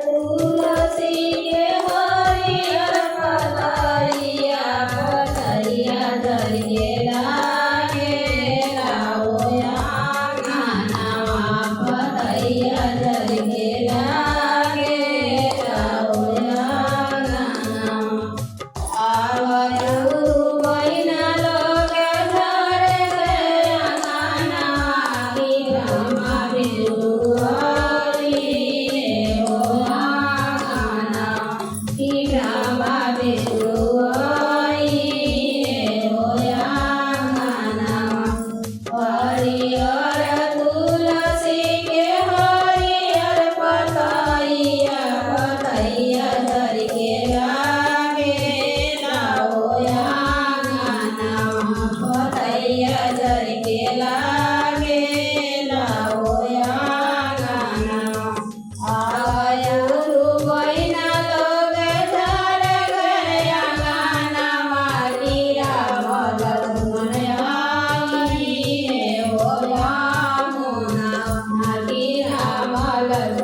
तुलसी के हरियर पतैया पतैया धर के लागे लाओ आंगनवा पतैया धर के लागे लाओ आंगनवा आवयु बहिना लोग घर गए आंगनवा की रामा बेरुआरी हो आंगनवा की रामा बेरुआरी हो आंगनवा हरियर तुलसी के हरियर पतैया पतैया धर के लागे लाओ आंगनवा पतैया धर के लागे लाओ आंगनवा आवयु बहिना लोग घर गए आंगनवा की राम लक्ष्मण आई हो रामुना की राम लक्ष्मण